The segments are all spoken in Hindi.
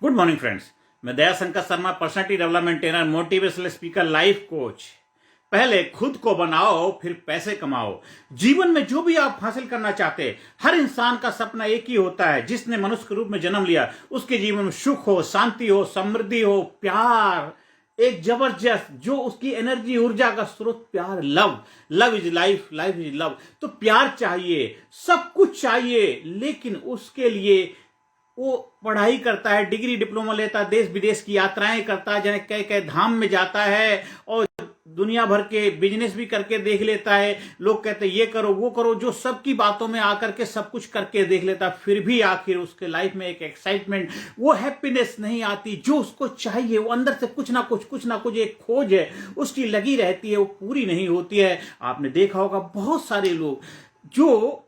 Good morning friends. मैं Dayashankar Sharma, personality development trainer, motivational speaker, life coach. पहले खुद को बनाओ, फिर पैसे कमाओ। जीवन में जो भी आप हासिल करना चाहते हैं, हर इंसान का सपना एक ही होता है। जिसने मनुष्य के रूप में जन्म लिया, उसके जीवन में सुख हो, शांति हो, समृद्धि हो, प्यार, एक जबरदस्त जो उसकी एनर्जी, ऊर्जा का स्रोत प्यार, love. Love is life, life is love. तो प्यार चाहिए, सब कुछ चाहिए, लेकिन उसके लिए वो पढ़ाई करता है, डिग्री डिप्लोमा लेता है, देश विदेश की यात्राएं करता है, जने कई कई धाम में जाता है और दुनिया भर के बिजनेस भी करके देख लेता है। लोग कहते हैं ये करो वो करो, जो सबकी बातों में आकर के सब कुछ करके देख लेता है, फिर भी आखिर उसके लाइफ में एक एक्साइटमेंट, वो हैप्पीनेस नहीं आती जो उसको चाहिए। वो अंदर से कुछ ना कुछ एक खोज है उसकी लगी रहती है, वो पूरी नहीं होती है। आपने देखा होगा बहुत सारे लोग जो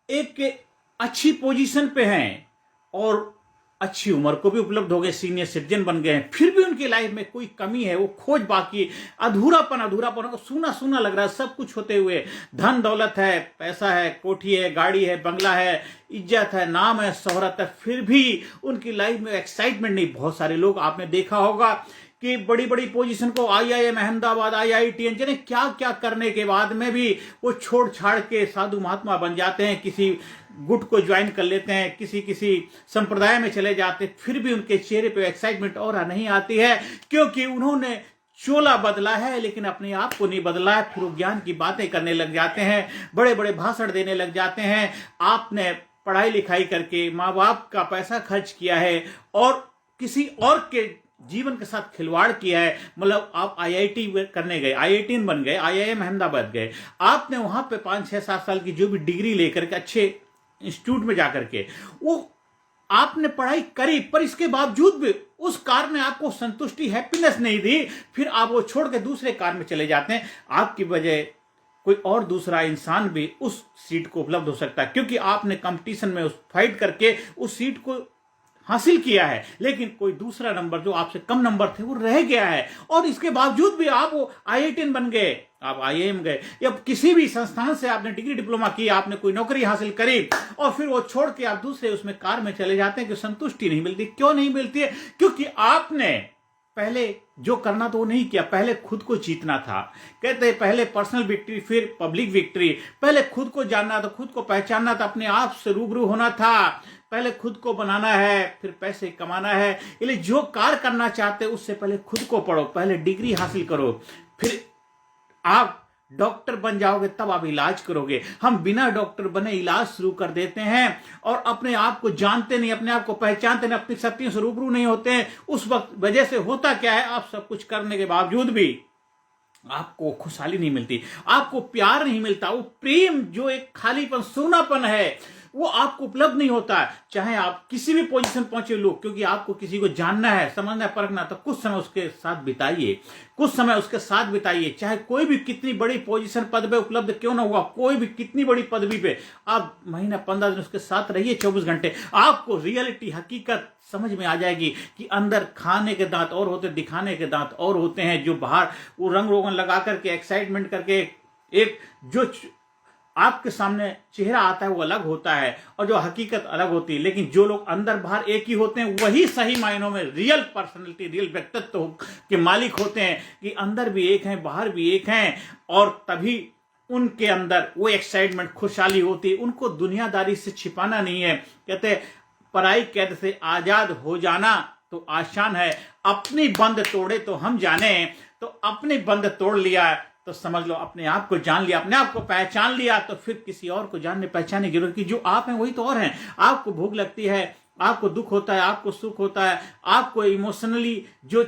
एक अच्छी पोजीशन पे हैं और अच्छी उम्र को भी उपलब्ध हो गए, सीनियर सिटीजन बन गए हैं, फिर भी उनकी लाइफ में कोई कमी है, वो खोज बाकी, अधूरापन सूना सूना लग रहा है। सब कुछ होते हुए, धन दौलत है, पैसा है, कोठी है, गाड़ी है, बंगला है, इज्जत है, नाम है, शोहरत है, फिर भी उनकी लाइफ में एक्साइटमेंट नहीं। बहुत सारे लोग आपने देखा होगा कि बड़ी बड़ी पोजीशन को, IIM अहमदाबाद, IIT जाने क्या क्या करने के बाद में भी वो छोड़ छाड़ के साधु महात्मा बन जाते हैं, किसी गुट को ज्वाइन कर लेते हैं, किसी संप्रदाय में चले जाते हैं, फिर भी उनके चेहरे पे एक्साइटमेंट और नहीं आती है, क्योंकि उन्होंने चोला बदला है लेकिन अपने आप को नहीं बदला है। फिर ज्ञान की बातें करने लग जाते हैं, बड़े बड़े भाषण देने लग जाते हैं। आपने पढ़ाई लिखाई करके माँ बाप का पैसा खर्च किया है और किसी और के जीवन के साथ खिलवाड़ किया है। मतलब आप IIT करने गए, IIT बन गए, IIM अहमदाबाद गए, आपने वहां पे 5-6-7 साल की जो भी डिग्री लेकर के अच्छे इंस्टीट्यूट में जाकर के वो आपने पढ़ाई करी, पर इसके बावजूद भी उस कार ने आपको संतुष्टि, हैप्पीनेस नहीं दी। फिर आप वो छोड़ के दूसरे कार में चले जाते हैं। आपकी वजह कोई और दूसरा इंसान भी उस सीट को उपलब्ध हो सकता है, क्योंकि आपने कंपटीशन में उस फाइट करके उस सीट को हासिल किया है, लेकिन कोई दूसरा नंबर जो आपसे कम नंबर थे वो रह गया है। और इसके बावजूद भी आप वो IIT बन गए, आप IIM गए, या किसी भी संस्थान से आपने डिग्री डिप्लोमा की, आपने कोई नौकरी हासिल करी और फिर वो छोड़ के आप दूसरे उसमें कार में चले जाते हैं कि संतुष्टि नहीं मिलती। क्यों नहीं मिलती है? क्योंकि आपने पहले जो करना तो वो नहीं किया, पहले खुद को जीतना था। कहते हैं पहले पर्सनल विक्ट्री फिर पब्लिक विक्ट्री। पहले खुद को जानना था, खुद को पहचानना था, अपने आप से रूबरू होना था। पहले खुद को बनाना है, फिर पैसे कमाना है। इसलिए जो कार्य करना चाहते हैं उससे पहले खुद को पढ़ो, पहले डिग्री हासिल करो, फिर आप डॉक्टर बन जाओगे, तब आप इलाज करोगे। हम बिना डॉक्टर बने इलाज शुरू कर देते हैं और अपने आप को जानते नहीं, अपने आप को पहचानते नहीं, अपनी शक्तियों से रूबरू नहीं होते हैं। उस वक्त वजह से होता क्या है, आप सब कुछ करने के बावजूद भी आपको खुशहाली नहीं मिलती, आपको प्यार नहीं मिलता। वो प्रेम जो एक खालीपन, सूनापन है, वो आपको उपलब्ध नहीं होता है। चाहे आप किसी भी पोजीशन पहुंचे लोग, क्योंकि आपको किसी को जानना है, समझना है, परखना, तो कुछ समय उसके साथ बिताइए, कुछ समय उसके साथ बिताइए। चाहे कोई भी कितनी बड़ी पोजीशन, पद पे उपलब्ध क्यों ना हुआ, कोई भी कितनी बड़ी पदवी पे, आप महीना 15 दिन उसके साथ रहिए, 24 घंटे, आपको रियलिटी, हकीकत समझ में आ जाएगी कि अंदर खाने के दांत और होते, दिखाने के दांत और होते हैं। जो बाहर वो रंग रोगन लगा करके, एक्साइटमेंट करके एक जो आपके सामने चेहरा आता है वो अलग होता है और जो हकीकत अलग होती है। लेकिन जो लोग अंदर बाहर एक ही होते हैं, वही सही मायनों में रियल पर्सनैलिटी, रियल व्यक्तित्व के मालिक होते हैं, कि अंदर भी एक हैं, बाहर भी एक हैं। और तभी उनके अंदर वो एक्साइटमेंट, खुशहाली होती है। उनको दुनियादारी से छिपाना नहीं है। कहते हैं पराई कैद से आजाद हो जाना तो आसान है, अपनी बंद तोड़े तो हम जाने। तो अपनी बंद तोड़ लिया तो समझ लो अपने आप को जान लिया, अपने आप को पहचान लिया, तो फिर किसी और को जानने पहचानने की जरूरत की। जो आप हैं वही तो और हैं। आपको भूख लगती है, आपको दुख होता है, आपको सुख होता है, आपको इमोशनली जो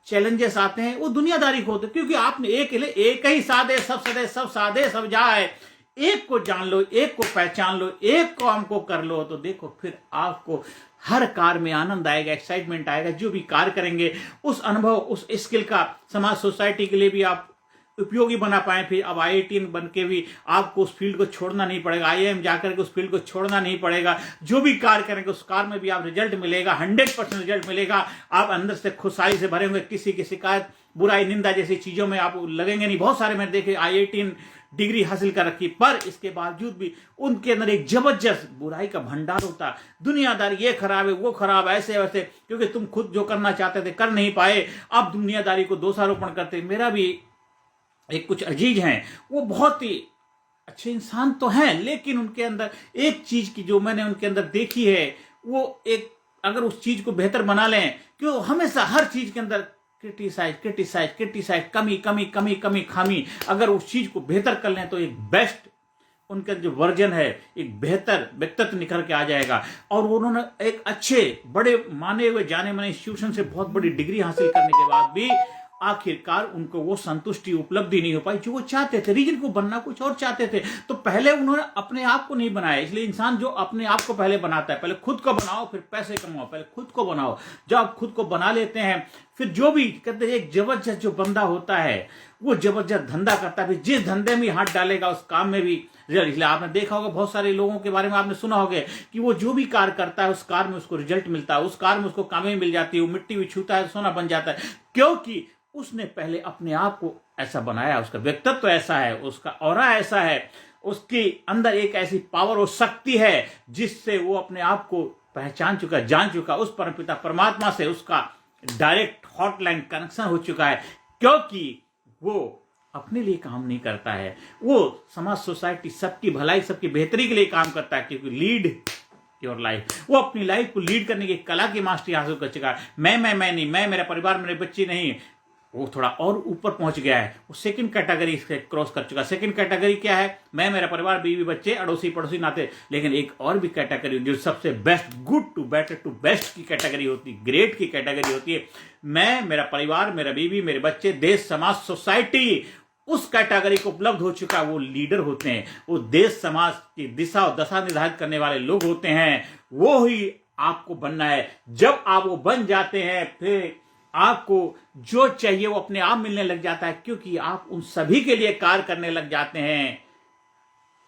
चैलेंजेस आते हैं वो दुनियादारी को होते हैं, क्योंकि आपने एक ही साधे सब सदे, सब साधे सब जाए। एक को जान लो, एक को पहचान लो, एक काम को कर लो, तो देखो फिर आपको हर कार्य में आनंद आएगा, एक्साइटमेंट आएगा। जो भी कार्य करेंगे उस अनुभव, उस स्किल का समाज, सोसाइटी के लिए भी आप उपयोगी बना पाए। फिर अब IIT बन के भी आपको उस फील्ड को छोड़ना नहीं पड़ेगा, IIM जाकर के उस फील्ड को छोड़ना नहीं पड़ेगा। जो भी कार्य करेंगे उस कार्य में भी आप रिजल्ट मिलेगा, 100% रिजल्ट मिलेगा। आप अंदर से खुशहाली से भरे होंगे, किसी की शिकायत, बुराई, निंदा जैसी चीजों में आप लगेंगे नहीं। बहुत सारे मैंने देखे IIT डिग्री हासिल कर रखी, पर इसके बावजूद भी उनके अंदर एक जबरदस्त बुराई का भंडार होता। दुनियादारी, ये खराब है, वो खराब, ऐसे वैसे, क्योंकि तुम खुद जो करना चाहते थे कर नहीं पाए, अब दुनियादारी को दोषारोपण करते। मेरा भी एक कुछ अजीज हैं, वो बहुत ही अच्छे इंसान तो हैं, लेकिन उनके अंदर एक चीज की जो मैंने उनके अंदर देखी है, वो एक, अगर उस चीज को बेहतर बना लें, क्यों हमेशा हर चीज के अंदर क्रिटिसाइज क्रिटिसाइज क्रिटिसाइज, कमी कमी कमी कमी खामी, अगर उस चीज को बेहतर कर लें तो एक बेस्ट उनका जो वर्जन है, एक बेहतर व्यक्तित्व निखर के आ जाएगा। और उन्होंने एक अच्छे बड़े माने हुए जाने माने इंस्टीट्यूशन से बहुत बड़ी डिग्री हासिल करने के बाद भी आखिरकार उनको वो संतुष्टि उपलब्धि नहीं हो पाई जो वो चाहते थे। रीजन को बनना कुछ और चाहते थे, तो पहले उन्होंने अपने आप को नहीं बनाया। इसलिए इंसान जो अपने आप को पहले बनाता है, पहले खुद को बनाओ फिर पैसे कमाओ, पहले खुद को बनाओ। जब आप खुद को बना लेते हैं, फिर जो भी कहते हैं, एक जबरदस्त जो बंदा होता है वो जबरदस्त धंधा करता है, जिस धंधे में हाथ डालेगा उस काम में भी रिजल्ट। इसलिए आपने देखा होगा, बहुत सारे लोगों के बारे में आपने सुना होगा कि वो जो भी कार्य करता है उस कार्य में उसको रिजल्ट मिलता है, उस कार्य में उसको कामयाबी मिल जाती है, वो मिट्टी भी छूता है सोना बन जाता है, क्योंकि उसने पहले अपने आप को ऐसा बनाया, उसका व्यक्तित्व ऐसा है, उसका ऑरा ऐसा है, उसके अंदर एक ऐसी पावर और शक्ति है जिससे वो अपने आप को पहचान चुका, जान चुका, उस परमपिता परमात्मा से उसका डायरेक्ट हॉटलाइन कनेक्शन हो चुका है। क्योंकि वो अपने लिए काम नहीं करता है, वो समाज, सोसाइटी, सबकी भलाई, सबकी बेहतरी के लिए काम करता है, क्योंकि लीड योर लाइफ, वो अपनी लाइफ को लीड करने की कला की मास्टरी हासिल कर चुका है। मैं नहीं, मैं, मेरा परिवार, मेरे बच्चे नहीं, वो थोड़ा और ऊपर पहुंच गया है, वो सेकंड कैटेगरी से क्रॉस कर चुका है। सेकंड कैटेगरी क्या है? मैं, मेरा परिवार, बीवी, बच्चे, अड़ोसी पड़ोसी, नाते। लेकिन एक और भी कैटेगरी जो सबसे best, good to better to best की कैटेगरी होती है, ग्रेट की कैटेगरी होती है। मैं, मेरा परिवार, मेरा बीवी, मेरे बच्चे, देश, समाज, सोसाइटी, उस कैटेगरी को उपलब्ध हो चुका है, वो लीडर होते हैं, वो देश समाज की दिशा और दशा निर्धारित करने वाले लोग होते हैं। वो ही आपको बनना है। जब आप वो बन जाते हैं, फिर आपको जो चाहिए वो अपने आप मिलने लग जाता है, क्योंकि आप उन सभी के लिए कार्य करने लग जाते हैं,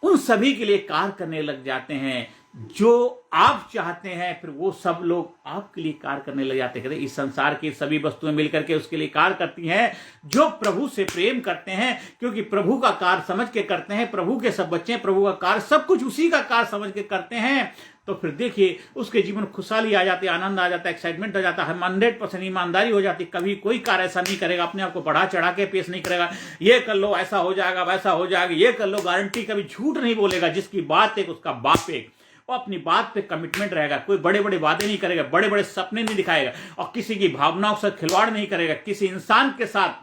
उन सभी के लिए कार्य करने लग जाते हैं जो आप चाहते हैं। फिर वो सब लोग आपके लिए कार्य करने लग जाते हैं। इस संसार की सभी वस्तुएं मिलकर के उसके लिए कार्य करती हैं जो प्रभु से प्रेम करते हैं, क्योंकि प्रभु का कार्य समझ के करते हैं। प्रभु के सब बच्चे प्रभु का कार्य, सब कुछ उसी का कार्य समझ के करते हैं। तो फिर देखिए उसके जीवन में खुशहाली आ जाती है, आनंद आ जाता है, एक्साइटमेंट आ जाता है, 100% ईमानदारी हो जाती है। कभी कोई कार्य ऐसा नहीं करेगा, अपने आप को बढ़ा चढ़ा के पेश नहीं करेगा, ये कर लो ऐसा हो जाएगा, वैसा हो जाएगा, ये कर लो गारंटी, कभी झूठ नहीं बोलेगा। जिसकी बात एक उसका बाप एक, वो अपनी बात पे कमिटमेंट रहेगा, कोई बड़े बड़े वादे नहीं करेगा, बड़े बड़े सपने नहीं दिखाएगा, और किसी की भावनाओं के साथ खिलवाड़ नहीं करेगा। किसी इंसान के साथ,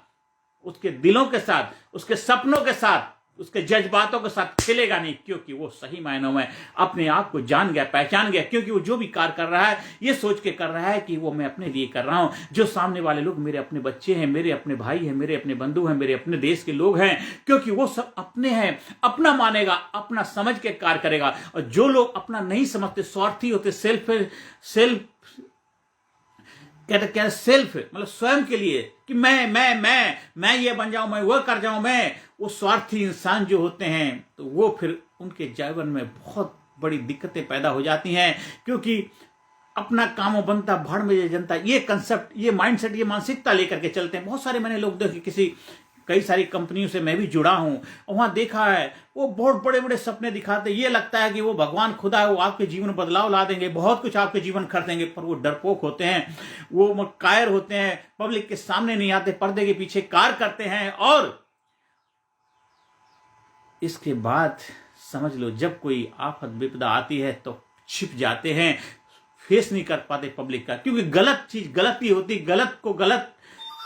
उसके दिलों के साथ, उसके सपनों के साथ, उसके जज्बातों के साथ खेलेगा नहीं, क्योंकि वो सही मायनों में अपने आप को जान गया, पहचान गया। क्योंकि वो जो भी कार्य कर रहा है ये सोच के कर रहा है कि वो मैं अपने लिए कर रहा हूं। जो सामने वाले लोग मेरे अपने बच्चे हैं, मेरे अपने भाई हैं, मेरे अपने बंधु हैं, मेरे अपने देश के लोग हैं, क्योंकि वो सब अपने हैं, अपना मानेगा, अपना समझ के कार्य करेगा। और जो लोग अपना नहीं समझते, स्वार्थी होते, सेल्फ कहते सेल्फ मतलब स्वयं के लिए कि मैं ये बन जाऊं, मैं वो कर जाऊं, मैं, वो स्वार्थी इंसान जो होते हैं, तो वो फिर उनके जीवन में बहुत बड़ी दिक्कतें पैदा हो जाती हैं। क्योंकि अपना कामों बनता भाड़ में ये जनता, ये कंसेप्ट, ये माइंडसेट, ये मानसिकता लेकर के चलते हैं। बहुत सारे मैंने लोग देखे, कई सारी कंपनियों से मैं भी जुड़ा हूं, वहां देखा है वो बहुत बड़े बड़े सपने दिखाते, ये लगता है कि वो भगवान खुदा है, वो आपके जीवन में बदलाव ला देंगे, बहुत कुछ आपके जीवन कर देंगे। पर वो डरपोक होते हैं, वो कायर होते हैं, पब्लिक के सामने नहीं आते, पर्दे के पीछे कार्य करते हैं। और इसके बाद समझ लो जब कोई आफत विपदा आती है तो छिप जाते हैं, फेस नहीं कर पाते पब्लिक का, क्योंकि गलत चीज गलत ही होती, गलत को गलत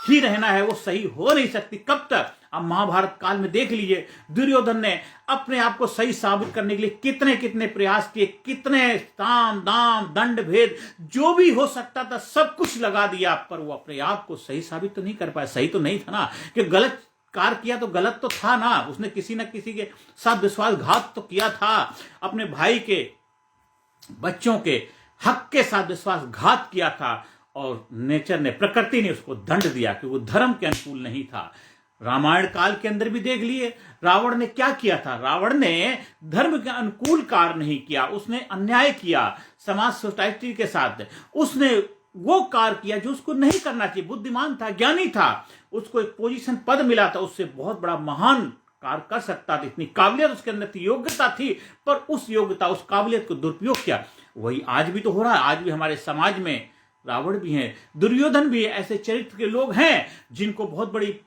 ही रहना है, वो सही हो नहीं सकती। कब तक? अब महाभारत काल में देख लीजिए, दुर्योधन ने अपने आप को सही साबित करने के लिए कितने कितने प्रयास किए, कितने ताम दाम दंड भेद जो भी हो सकता था सब कुछ लगा दिया, पर वो अपने आप को सही साबित तो नहीं कर पाया। सही तो नहीं था ना, कि गलत कार्य किया तो गलत तो था ना, उसने किसी न किसी के साथ विश्वासघात तो किया था, अपने भाई के, बच्चों के हक के साथ विश्वासघात किया था, और नेचर ने, प्रकृति ने उसको दंड दिया कि वो धर्म के अनुकूल नहीं था। रामायण काल के अंदर भी देख लिए रावण ने क्या किया था। रावण ने धर्म के अनुकूल कार्य नहीं किया, उसने अन्याय किया समाज सोसाइटी के साथ, उसने वो कार्य किया जो उसको नहीं करना चाहिए। बुद्धिमान था, ज्ञानी था, उसको एक पोजीशन, पद मिला था, उससे बहुत बड़ा महान कार्य कर सकता था, इतनी काबिलियत उसके अंदर थी, योग्यता थी, पर उस योग्यता उस काबिलियत को दुरुपयोग किया। वही आज भी तो हो रहा है। आज भी हमारे समाज में रावण भी हैं, दुर्योधन भी है, ऐसे चरित्र के लोग हैं जिनको बहुत बड़ी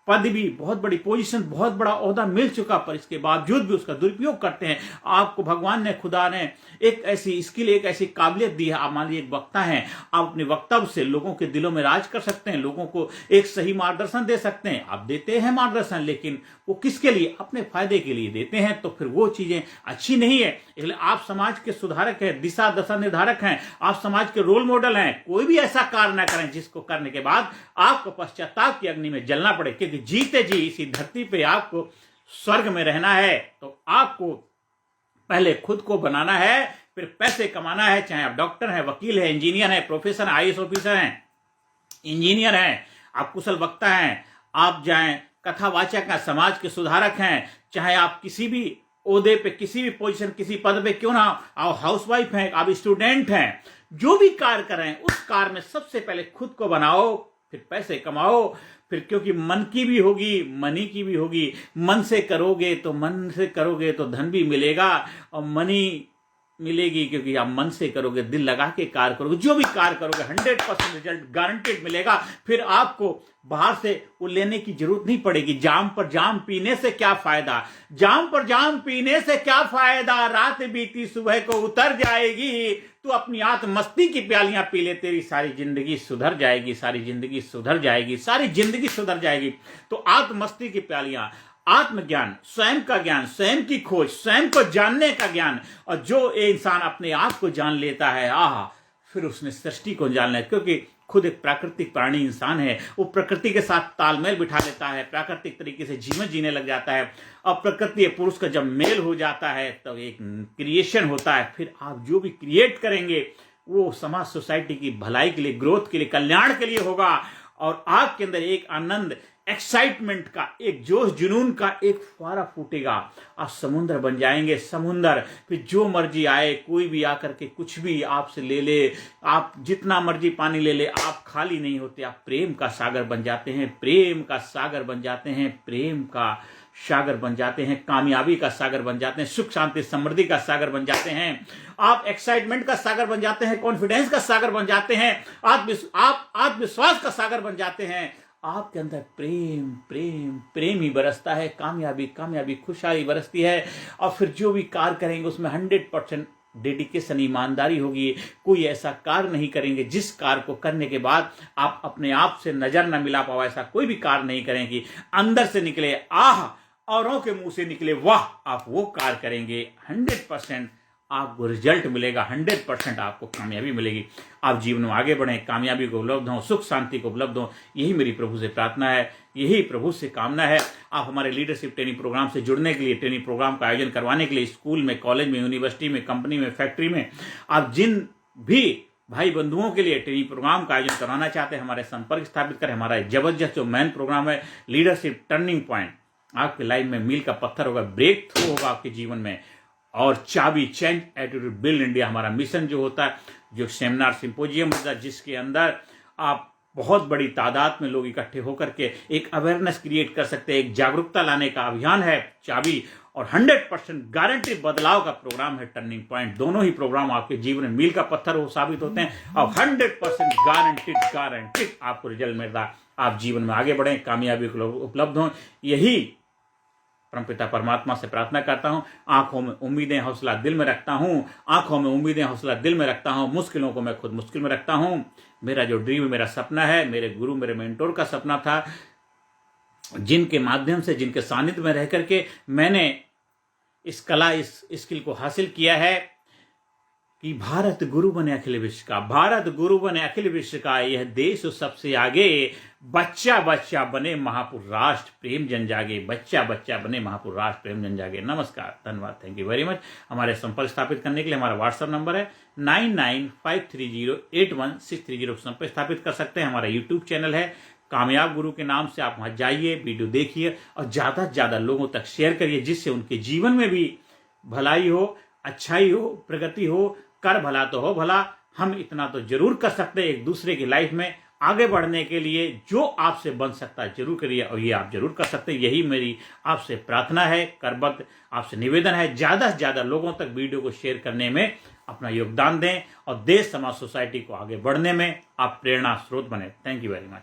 पद भी, बहुत बड़ी पोजीशन, बहुत बड़ा ओहदा मिल चुका, पर इसके बावजूद भी उसका दुरुपयोग करते हैं। आपको भगवान ने, खुदा ने एक ऐसी स्किल, एक ऐसी काबिलियत दी है। आप मान लीजिए एक वक्ता हैं, आप अपने वक्तव्य से लोगों के दिलों में राज कर सकते हैं, लोगों को एक सही मार्गदर्शन दे सकते हैं। आप देते हैं मार्गदर्शन, लेकिन वो किसके लिए? अपने फायदे के लिए देते हैं, तो फिर वो चीजें अच्छी नहीं है। इसलिए आप समाज के सुधारक हैं, दिशा दशा निर्धारक हैं, आप समाज के रोल मॉडल हैं। कोई भी ऐसा कार्य ना करें जिसको करने के बाद आपको पश्चाताप की अग्नि में जलना पड़े, क्योंकि जीते जी इसी धरती पे आपको स्वर्ग में रहना है। तो आपको पहले खुद को बनाना है, फिर पैसे कमाना है। चाहे आप डॉक्टर हैं, वकील हैं, इंजीनियर हैं, प्रोफेसर, आईएएस ऑफिसर हैं, इंजीनियर हैं, आप कुशल वक्ता हैं, आप जाएं कथावाचक हैं, समाज के सुधारक हैं, चाहे आप किसी भी ओहदे पे, किसी भी पोजीशन, किसी पद पे क्यों ना, आप हाउसवाइफ हैं, आप स्टूडेंट हैं, जो भी कार्य कर रहे हैं उस कार्य में सबसे पहले खुद को बनाओ, फिर पैसे कमाओ। फिर क्योंकि मन की भी होगी, मनी की भी होगी। मन से करोगे तो धन भी मिलेगा और मनी मिलेगी, क्योंकि आप मन से करोगे, दिल लगा के कार्य करोगे, जो भी कार्य करोगे 100% रिजल्ट गारंटेड मिलेगा। फिर आपको बाहर से वो लेने की जरूरत नहीं पड़ेगी। जाम पर जाम पीने से क्या फायदा, जाम पर जाम पीने से क्या फायदा, रात बीती सुबह को उतर जाएगी। तू अपनी आत्मस्ती की प्यालियां पी ले, तेरी सारी जिंदगी सुधर जाएगी, सारी जिंदगी सुधर जाएगी, सारी जिंदगी सुधर जाएगी। तो आत्मस्ती की प्यालियां, आत्मज्ञान, स्वयं का ज्ञान, स्वयं की खोज, स्वयं को जानने का ज्ञान। और जो इंसान अपने आप को जान लेता है, फिर उसने सृष्टि को जान लिया, क्योंकि खुद एक प्राकृतिक प्राणी इंसान है। वो प्रकृति के साथ तालमेल बिठा लेता है, प्राकृतिक तरीके से जीवन जीने लग जाता है। और प्रकृति पुरुष का जब मेल हो जाता है तो एक क्रिएशन होता है। फिर आप जो भी क्रिएट करेंगे वो समाज, सोसाइटी की भलाई के लिए, ग्रोथ के लिए, कल्याण के लिए होगा। और आपके अंदर एक आनंद, एक्साइटमेंट का, एक जोश जुनून का एक फुहारा फूटेगा। आप समुद्र बन जाएंगे, समुद्र। फिर जो मर्जी आए, कोई भी आकर के कुछ भी आपसे ले ले, आप जितना मर्जी पानी ले ले, आप खाली नहीं होते। आप प्रेम का सागर बन जाते हैं, प्रेम का सागर बन जाते हैं, प्रेम का सागर बन जाते हैं, कामयाबी का सागर बन जाते हैं, सुख शांति समृद्धि का सागर बन जाते हैं। आप एक्साइटमेंट का सागर बन जाते हैं, कॉन्फिडेंस का सागर बन जाते हैं, आप आत्मविश्वास का सागर बन जाते हैं। आपके अंदर प्रेम प्रेम प्रेम ही बरसता है, कामयाबी कामयाबी, खुशहाली बरसती है। और फिर जो भी कार्य करेंगे उसमें 100% डेडिकेशन, ईमानदारी होगी। कोई ऐसा कार्य नहीं करेंगे जिस कार्य को करने के बाद आप अपने आप से नजर न मिला पाओ। ऐसा कोई भी कार्य नहीं करेंगे, अंदर से निकले आह, औरों के मुंह से निकले वाह, आप वो कार्य करेंगे, 100% आपको रिजल्ट मिलेगा, 100% आपको कामयाबी मिलेगी। आप जीवन में आगे बढ़ें, कामयाबी को उपलब्ध हो, सुख शांति को उपलब्ध हो, यही मेरी प्रभु से प्रार्थना है, यही प्रभु से कामना है। आप हमारे लीडरशिप ट्रेनिंग प्रोग्राम से जुड़ने के लिए, ट्रेनिंग प्रोग्राम का आयोजन करवाने के लिए, स्कूल में, कॉलेज में, यूनिवर्सिटी में, कंपनी में, फैक्ट्री में, आप जिन भी भाई बंधुओं के लिए ट्रेनिंग प्रोग्राम का आयोजन कराना चाहते हैं, हमारे संपर्क स्थापित करें। हमारा जबरदस्त जो मेन प्रोग्राम है, लीडरशिप टर्निंग पॉइंट, आपके लाइफ में मील का पत्थर होगा, ब्रेक थ्रू होगा आपके जीवन में। और चाबी, चेंज एटीट्यूड बिल्ड इंडिया, हमारा मिशन जो होता है, जो सेमिनार सिंपोजियम होता है, जिसके अंदर आप बहुत बड़ी तादाद में लोग इकट्ठे होकर के एक अवेयरनेस क्रिएट कर सकते हैं, एक जागरूकता लाने का अभियान है चाबी। और 100% गारंटी बदलाव का प्रोग्राम है टर्निंग पॉइंट। दोनों ही प्रोग्राम आपके जीवन में मील का पत्थर हो साबित होते हैं और 100% गारंटीड आपको रिजल्ट मिलता है। आप जीवन में आगे बढ़ें, कामयाबी उपलब्ध हो, यही परमपिता परमात्मा से प्रार्थना करता हूं। आंखों में उम्मीदें, हौसला दिल में रखता हूं, आंखों में उम्मीदें, हौसला दिल में रखता हूं। मुश्किलों को मैं खुद मुश्किल में रखता हूं। मेरा जो ड्रीम, मेरा सपना है, मेरे गुरु, मेरे मेंटोर का सपना था, जिनके माध्यम से, जिनके सानिध्य में रह करके मैंने इस कला, इस स्किल को हासिल किया है कि भारत गुरु बने अखिल विश्व का, भारत गुरु बने अखिल विश्व का, यह देश सबसे आगे, बच्चा बच्चा बने महापुर राष्ट्र, प्रेम जन जागे, बच्चा बच्चा बने महापुर राष्ट्र, प्रेम जन जागे। नमस्कार, धन्यवाद, थैंक यू वेरी मच। हमारे संपर्क स्थापित करने के लिए हमारा व्हाट्सएप नंबर है 9953081630, संपर्क स्थापित कर सकते हैं। हमारा यूट्यूब चैनल है कामयाब गुरु के नाम से, आप वहां जाइए, वीडियो देखिए और ज्यादा से ज्यादा लोगों तक शेयर करिए, जिससे उनके जीवन में भी भलाई हो, अच्छाई हो, प्रगति हो। कर भला तो हो भला, हम इतना तो जरूर कर सकते हैं एक दूसरे की लाइफ में आगे बढ़ने के लिए जो आपसे बन सकता है जरूर करिए, और ये आप जरूर कर सकते हैं। यही मेरी आपसे प्रार्थना है, करबद्ध आपसे निवेदन है, ज्यादा से ज्यादा लोगों तक वीडियो को शेयर करने में अपना योगदान दें और देश समाज सोसाइटी को आगे बढ़ने में आप प्रेरणा स्रोत बने। Thank you very much.